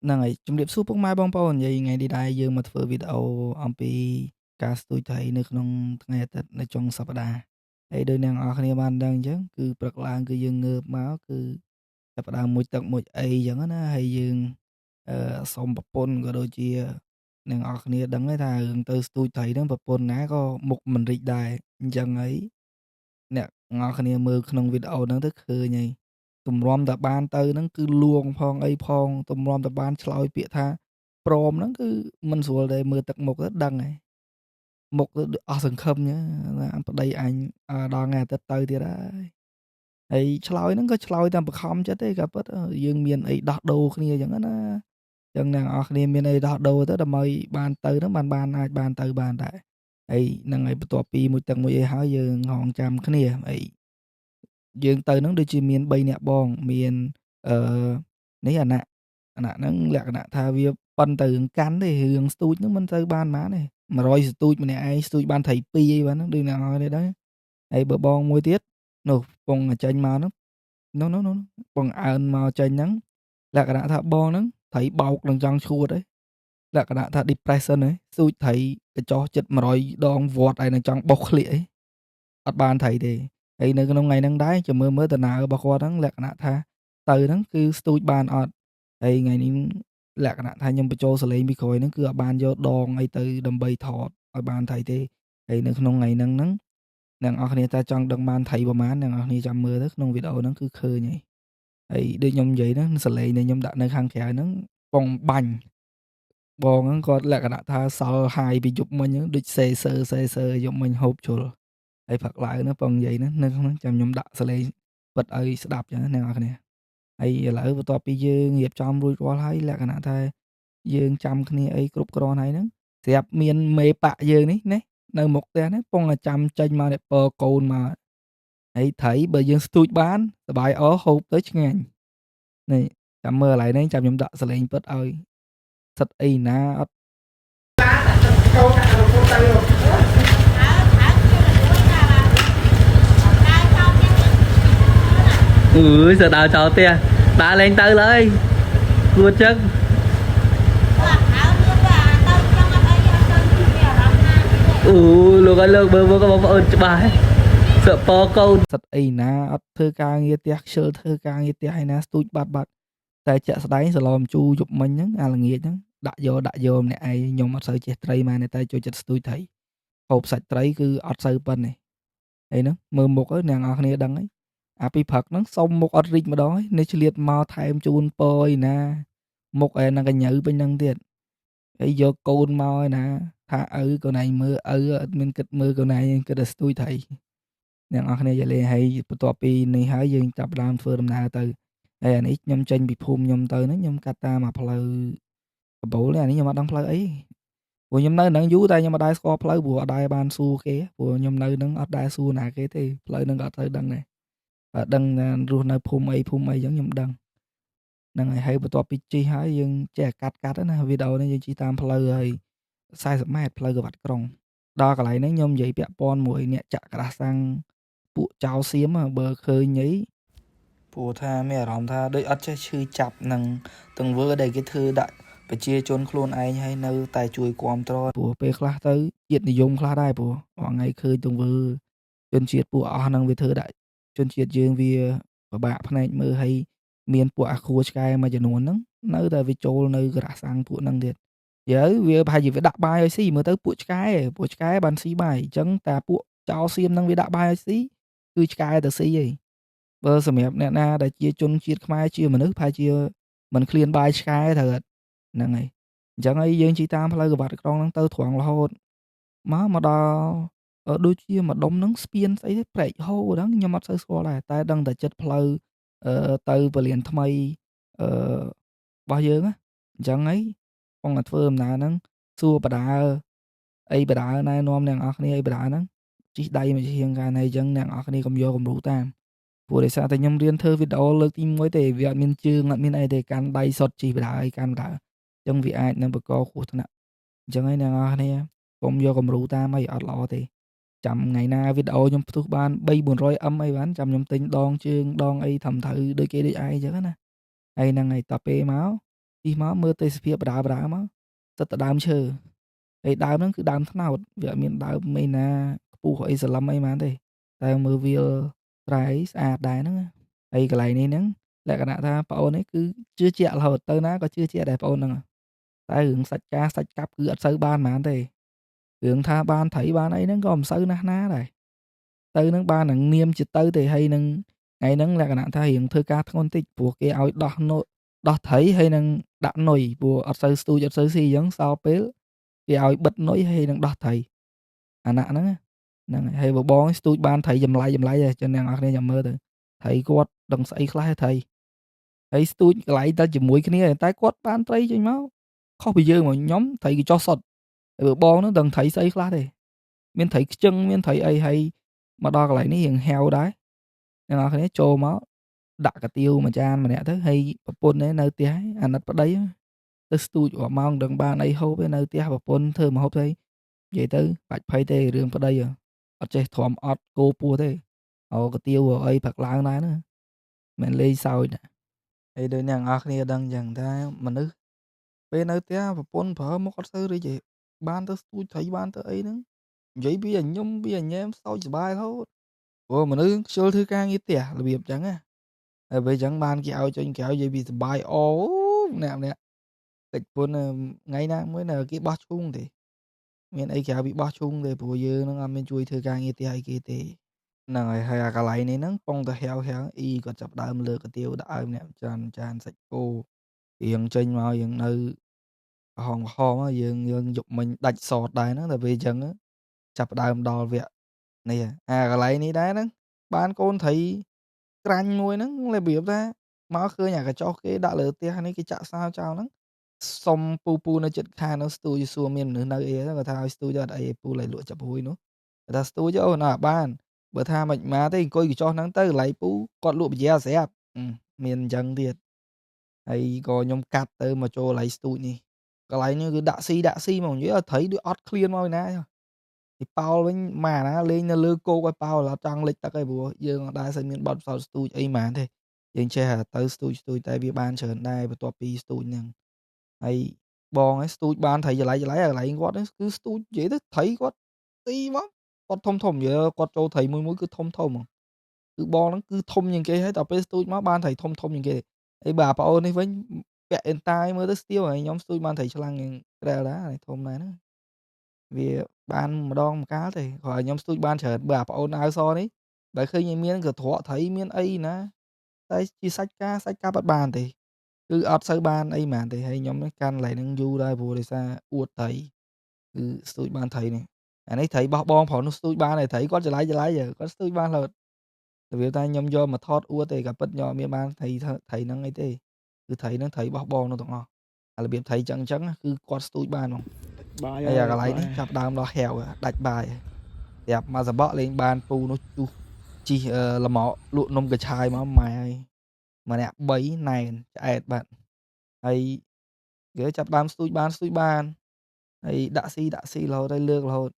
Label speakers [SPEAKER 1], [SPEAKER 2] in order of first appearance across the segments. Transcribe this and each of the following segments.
[SPEAKER 1] ហ្នឹងហើយជំរាបសួរពុកម៉ែបងប្អូននិយាយថ្ងៃនេះដែរយើងមកធ្វើវីដេអូអំពីការស្ទូចត្រីនៅក្នុងថ្ងៃអាទិត្យនៅចុងសប្តាហ៍ហើយដូចអ្នកនរគ្នាបានដឹងអញ្ចឹងគឺព្រឹកឡើងគឺយើងងើបមកគឺចាប់ផ្ដើមមុជទឹកមុជអីអញ្ចឹងណាហើយយើងសុំប្រពន្ធក៏ដូចជាអ្នកនរគ្នាដឹងហើយថារឿងទៅស្ទូចត្រីហ្នឹងប្រពន្ធណាក៏មុខមិនរីកដែរអញ្ចឹងហើយអ្នកនរគ្នាមើលក្នុងវីដេអូហ្នឹងទៅឃើញហើយ ទម្រាំតែបានទៅហ្នឹងគឺលួងផងអីផងទម្រាំតែបានឆ្លើយពាក្យថាព្រមហ្នឹងគឺមិនស្រួលទេមើលទឹកមុខទៅដឹងហើយមុខទៅដូចអស់សង្ឃឹមចឹងណាប្តីអញដល់ថ្ងៃអាទិត្យទៅទៀតហើយឆ្លើយហ្នឹងក៏ឆ្លើយតាមបង្ខំចិត្តទេក៏ពិតយើងមានអីដោះដូរគ្នាចឹងណាចឹងអ្នកនរគ្នាមានអីដោះដូរទៅដើម្បីបានទៅហ្នឹងបានអាចបានទៅបានដែរហើយហ្នឹងហើយបន្ទាប់ពីមួយទឹកមួយអីហើយយើងរង់ចាំគ្នាហើយ យើងទៅហ្នឹងដូចជាមាន3នាក់បងមានអឺនេះអាណហ្នឹងលក្ខណៈថាវាប៉ុនទៅរឿងកាន់ទេរឿងស្ទូចហ្នឹងមិនសូវបានប៉ុន្មានទេ100ស្ទូចម្នាក់ឯងស្ទូចបានត្រី2អីបានហ្នឹងដូចអ្នកនរនេះដឹងហើយបើបងមួយទៀតនោះពងចេញមកហ្នឹងនោះពងអើនមកចេញហ្នឹងលក្ខណៈថាបងហ្នឹងត្រីបោកនឹងចង់ឈួតហើយលក្ខណៈថា depression ហ៎ស្ទូចត្រីកញ្ចោះចិត្ត100ដងវត្តហើយនឹងចង់បោកឃ្លៀកអីអត់បានត្រីទេ ហើយនៅក្នុងថ្ងៃហ្នឹងដែរចាំមើលដំណើររបស់គាត់ហ្នឹងលក្ខណៈថាទៅហ្នឹងគឺស្ទូចបានអត់ហើយថ្ងៃនេះលក្ខណៈថាខ្ញុំបញ្ចូលសលេងពីក្រោយហ្នឹងគឺអត់បានយកដងអីទៅដើម្បីថតឲ្យបានថៃទេហើយនៅក្នុងថ្ងៃហ្នឹងអ្នកនរគ្នាតើចង់ដឹងបានថៃប្រមាណអ្នកនរគ្នាចាំមើលទៅក្នុងវីដេអូហ្នឹងគឺឃើញហើយដូចខ្ញុំនិយាយហ្នឹងសលេងដែលខ្ញុំដាក់នៅខាងក្រៅហ្នឹងពងបាញ់បងហ្នឹងគាត់លក្ខណៈថាសល់ហាយពីយប់មិញហ្នឹងដូចសេសើយប់មិញហូបជុល ហើយផឹកឡើងណាពងនិយាយណានៅក្នុងចាំខ្ញុំដាក់សលេងពិតឲ្យស្ដាប់ចឹងណាអ្នកនរគ្នាហើយឥឡូវបន្ទាប់ពីយើងរៀបចំរួចរាល់ហើយលក្ខណៈថាយើងចាំគ្នាអីគ្រប់គ្រាន់ហើយហ្នឹងស្រាប់មានមេប៉ាក់យើងនេះណានៅមុខផ្ទះហ្នឹងពងតែចាំចេញមកនេះពរកូនមកហើយត្រីបើយើងស្ទូចបានសបាយអហូបទៅឆ្ងាញ់នេះចាំមើលឥឡូវនេះចាំខ្ញុំដាក់សលេងពិតឲ្យសិតអីណាអត់អឺសដើរចោលផ្ទះដើរលេងទៅលើយគួរចឹង លោកឲ្យលើកមើលក៏បងប្អូនច្បាស់សពកូនសិតអីណាអត់ធ្វើការងារផ្ទះខ្ជិលធ្វើការងារផ្ទះឯណាស្ទូចបាត់តែជាក់ស្ដែងសឡមជូរយប់មិញហ្នឹងអាល្ងាចហ្នឹងដាក់យកម្នាក់ឯងខ្ញុំអត់សូវចេះត្រីម៉ែតែចូលចិត្តស្ទូចត្រីហូបសាច់ត្រីគឺអត់សូវប៉ុនទេអីហ្នឹងមើលមុខអ្នកនរគ្នាដឹងហើយអាពីព្រឹកហ្នឹងសុំមុខអត់រីកម្ដងហើយនេះឆ្លៀតមកថែមជូនពរឯណាមុខឯហ្នឹងកញើពេញហ្នឹងទៀតហើយយកកូនមកឯណាថាឪកូនឯងមើលឪអត់មានគិតមើលកូនឯងគិតតែស្ទួយត្រីអ្នកនរគ្នាយកលេងហើយបន្ទាប់ពីនេះហើយយើងចាប់ផ្ដើមធ្វើដំណើរទៅហើយអានេះខ្ញុំចេញពីភូមិខ្ញុំទៅហ្នឹងខ្ញុំកាត់តាមផ្លូវកំពូលនេះអានេះខ្ញុំអត់ដឹងផ្លូវអីព្រោះខ្ញុំនៅហ្នឹងយូរតែខ្ញុំអត់ដែរស្គាល់ផ្លូវព្រោះអត់ដែរបានសួរគេព្រោះខ្ញុំនៅហ្នឹងអត់ដែរសួរណាគេទេផ្លូវហ្នឹងក៏អត់ទៅដឹងដែរអត់ដឹងថារស់នៅភូមិអីចឹងខ្ញុំដឹងហ្នឹងហើយបន្ទាប់ពីជិះហើយយើងចេះកាត់ណាវីដេអូនេះយើងជិះតាមផ្លូវហើយ40ម៉ែត្រផ្លូវក្បាត់ក្រុងដល់កន្លែងហ្នឹងខ្ញុំនិយាយពាក់ព័ន្ធមួយអ្នកចាក់ក្រាស់សាំងពួកចៅសៀមបើឃើញអីព្រោះថាមានអារម្មណ៍ថាដូចអត់ចេះឈឺចាប់នឹងទង្វើដែលគេធ្វើដាក់ប្រជាជនខ្លួនឯងហើយនៅតែជួយគ្រប់គ្រងព្រោះពេលខ្លះទៅជាតិនិយមខ្លះដែរព្រោះរាល់ថ្ងៃឃើញទង្វើជនជាតិពួកអស់ហ្នឹងវាធ្វើដាក់ជនជាតិយើងវាពិបាកផ្នែកមើលហើយមានពួកអាខួរឆ្កែមួយចំនួនហ្នឹងនៅតែវាចូលនៅក្រាស់សាំងពួកហ្នឹងទៀតយើវាប្រហែលជាវាដាក់បាយឲ្យស៊ីមើលទៅពួកឆ្កែបានស៊ីបាយអញ្ចឹងតែពួកចោលសៀមហ្នឹងវាដាក់បាយឲ្យស៊ីគឺឆ្កែទៅស៊ីឯងបើសម្រាប់អ្នកណាដែលជាជនជាតិខ្មែរជាមនុស្សប្រហែលជាមិនឃ្លានបាយឆ្កែត្រូវអត់ហ្នឹងហើយអញ្ចឹងហើយយើងជិះតាមផ្លូវក្បាត់ក្រុងហ្នឹងទៅត្រង់រហូតមកដល់ដូចជាមួយដុំហ្នឹងស្ពានស្អីទេព្រែកហូរហ្នឹងខ្ញុំអត់សូវស្គាល់ដែរតែដឹងតែចិត្តផ្លូវទៅពលានថ្មីអឺរបស់យើងណាអញ្ចឹងហើយកំពុងតែធ្វើដំណើរហ្នឹងសួរបដាអីបដាណែនាំអ្នកនរគ្នាអីបដាហ្នឹងជិះដៃមកជាងកាលណាអញ្ចឹងអ្នកនរគ្នាកុំយកគំរូតាមព្រោះដោយសារតែខ្ញុំរៀនធ្វើវីដេអូលើកទី1ទេវាអត់មានជើងអត់មានអីទេកាន់ដៃសុទ្ធជិះបដាអីកាន់បដាអញ្ចឹងវាអាចនឹងបង្កគ្រោះថ្នាក់អញ្ចឹងហើយអ្នកនរគ្នាកុំយកគំរូតាមអីអត់ល្អទេចាំថ្ងៃណាវីដេអូខ្ញុំផ្ទុះបាន300-400M អីបានចាំខ្ញុំទិញដងជើងដងអីត្រឹមត្រូវដូចគេដូចឯងអញ្ចឹងណាហើយហ្នឹងហើយតទៅពេលមក ទីមកមើលទេសភាពបដាៗមកសិតតែដើមឈើហើយដើមហ្នឹងគឺដើមត្នោតវាអត់មានដើមអីណាខ្ពស់អីសឡឹមអីហ្មងទេតែមើលវាលស្រែស្អាតដែរហ្នឹងហើយកន្លែងនេះហ្នឹងលក្ខណៈថាប្អូននេះគឺជឿជាក់រហូតទៅណាក៏ជឿជាក់ដែរប្អូនហ្នឹងតែរឿងសាច់ការសាច់កាប់គឺអត់សូវបានហ្មងទេរឿងថាបានត្រីបានអីហ្នឹងក៏មិនសូវណាស់ណាដែរទៅនឹងបាននឹងនាមជាទៅទេហើយនឹងថ្ងៃហ្នឹងលក្ខណៈថារៀងធ្វើការធ្ងន់តិចព្រោះគេឲ្យដោះត្រីហើយនឹងដាក់នុយព្រោះអត់សូវស្ទូចអត់សូវស៊ីអញ្ចឹងសល់ពេលគេឲ្យបិទនុយហើយនឹងដោះត្រីអាណាហ្នឹងហ្នឹងហើយបបងស្ទូចបានត្រីចម្លែកៗចឹងអ្នកនរគ្នាចាំមើលទៅត្រីគាត់ដឹងស្អីខ្លះត្រីហើយស្ទូចកន្លែងតែជាមួយគ្នាតែគាត់បានត្រីចេញមកខុសពីយើងមកខ្ញុំត្រីកញ្ចុះសុទ្ធហើយបងហ្នឹងដឹងត្រីស្អីខ្លះទេមានត្រីខ្ជឹងមានត្រីអីហើយមកដល់កន្លែងនេះរៀងហាវដែរអ្នកនរគ្នាចូលមកដាក់កាទៀវមួយចានម្នាក់ទៅហើយប្រពន្ធនៅផ្ទះអាណិតប្តីទៅស្ទូចរាល់ម៉ោងដឹងបានអីហូបឯនៅផ្ទះប្រពន្ធធ្វើម្ហូបទៅនិយាយទៅបាច់ភ័យទេរឿងប្តីអត់ចេះទ្រាំអត់គោពោះទេកាទៀវអីផឹកឡើងដែរណាមិនលេងសើចណាហើយដូចអ្នកនរគ្នាដឹងចឹងថាមនុស្សពេលនៅផ្ទះប្រពន្ធប្រើមុខអត់សូវរីកទេបានទៅស្ទូចត្រីបានទៅអីហ្នឹងនិយាយពីញញុំពីញ៉ែមសើចសប្បាយរហូតព្រោះមនុស្សខ្ជិលធ្វើការងារផ្ទះរបៀបចឹងណាហើយពេលចឹងបានគេឲ្យចេញក្រៅនិយាយពីសប្បាយអូម្នាក់តិចពុនថ្ងៃណាមួយនៅគេបោះឈូងទេមានអីក្រៅពីបោះឈូងទេព្រោះយើងនឹងអត់មានជួយធ្វើការងារផ្ទះអីគេទេហ្នឹងហើយអាកន្លែងនេះហ្នឹងកំពុងតែហាវៗអ៊ីគាត់ចាប់ដើមលើកកាទៀវដាក់ឲ្យម្នាក់ចានសាច់គោរៀងចេញមកយើងនៅក្រហមយើងយប់មិញដាច់សតដែរហ្នឹងតែពេលចឹងចាប់ផ្ដើមដល់វគ្គនេះកន្លែងនេះដែរហ្នឹងបានកូនត្រីក្រាញ់មួយហ្នឹងរបៀបថាមកឃើញអាកញ្ចុះគេដាក់លើផ្ទះនេះគេចាក់សោចោលហ្នឹងសុំពូនៅចិត្តខាងនោះស្ទូចសួរមានមនុស្សនៅអីហ្នឹងគាត់ថាឲ្យស្ទូចអត់អីពូឡើយលក់ចាប់ហួយនោះគាត់ថាស្ទូចអូណាបានបើថាមិនមកទេអង្គុយកញ្ចុះហ្នឹងទៅកន្លែងពូគាត់លក់បញ្ញាស្រាប់មានអញ្ចឹងទៀតហើយក៏ខ្ញុំកាត់ទៅមកចូលកន្លែងស្ទូចនេះកន្លែងនេះគឺដាក់ស៊ីហ្មងនិយាយឲ្យត្រីដូចអត់ឃ្លានមកពីណាទីប៉ោលវិញម៉ាណាលេងនៅលើគោកឲ្យប៉ោលអត់ចង់លិចទឹកឯងព្រោះយើងអត់ដែរសូវមានបទពិសោធន៍ស្ទូចអីហ្មងទេយើងចេះទៅស្ទូចតែវាបានច្រើនដែរបន្ទាប់ពីស្ទូចហ្នឹងហើយបងឯងស្ទូចបានត្រីចម្លែកៗកន្លែងគាត់ហ្នឹងគឺស្ទូចនិយាយទៅត្រីគាត់ស៊ីមកគាត់ធំនិយាយគាត់ចូលត្រីមួយគឺធំហ្មងគឺបងហ្នឹងគឺធំជាងគេហើយដល់ពេលស្ទូចមកបានត្រីធំជាងគេហើយបើប្អូននេះវិញពាក់អេនតាយមើលទៅស្ទាវហើយខ្ញុំស្ទូចបានត្រីឆ្លាំងជាងក្រែលដែរធំដែរហ្នឹងវាបានម្ដងម្កាលទេគ្រាន់តែខ្ញុំស្ទូចបានច្រើនបើប្អូនអាវសនេះបើឃើញមានក៏ត្រកត្រីមានអីណាតែជាសាច់កាប់អត់បានទេគឺអត់សូវបានអីហ្មងទេហើយខ្ញុំកាន់កន្លែងហ្នឹងយូរដែរព្រោះដោយសារអួតត្រីគឺស្ទូចបានត្រីនេះអានេះត្រីបោះបងប្រុសនោះស្ទូចបានហើយត្រីគាត់ចម្លែកគាត់ស្ទូចបានរហូតរបៀបថាខ្ញុំយកមកថតអួតទេក៏ពិតខ្ញុំអត់មានបានត្រីហ្នឹងអីទេគឺត្រីហ្នឹងត្រីបោះបងនោះទាំងអស់អារបៀបត្រីចឹងគឺគាត់ស្ទូចបានហ្មង
[SPEAKER 2] បាយ
[SPEAKER 1] ហើយកន្លែងនេះចាប់ដើមដល់ហាវដាច់បាយប្រាប់មកសបកលេងបានពូនោះជីលម៉ោលក់នំកញ្ឆាយមកម៉ែហើយម្នាក់3ណែនឆ្អែតបាត់ហើយគេចាប់ដើមស្ទូចបានហើយដាក់ស៊ីរហូតហើយលើករហូត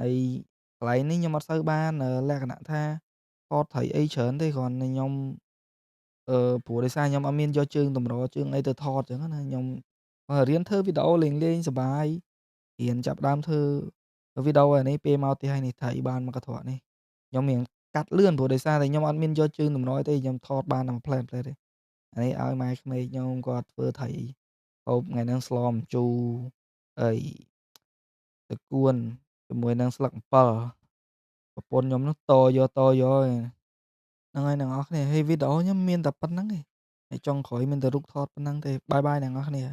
[SPEAKER 1] ហើយកន្លែងនេះខ្ញុំអត់សូវបានលក្ខណៈថាថតត្រីអីច្រើនទេគ្រាន់តែខ្ញុំព្រោះដោយសារខ្ញុំអត់មានយកជើងតម្រជើងអីទៅថតចឹងណាខ្ញុំរៀនធ្វើវីដេអូលេងសប្បាយរៀនចាប់ដើមធ្វើវីដេអូអានេះពេលមកផ្ទះនេះត្រីបានមកកន្ត្រកនេះខ្ញុំរៀងកាត់លឿនព្រោះដោយសារតែខ្ញុំអត់មានយកជើងតម្រទេខ្ញុំថតបានតែមួយផ្លែតទេអានេះឲ្យម៉ែក្មេកខ្ញុំគាត់ធ្វើត្រីហូបថ្ងៃហ្នឹងស្លម្ជូរអីទឹកគួនជាមួយនឹងស្លឹកអំពិលប្រពន្ធខ្ញុំនោះតយកហ្នឹងហើយអ្នកនរគ្នាហើយវីដេអូខ្ញុំមានតែប៉ុណ្្នឹងឯងហើយចុងក្រោយមានតែរូបថតប៉ុណ្្នឹងទេបាយអ្នកនរគ្នា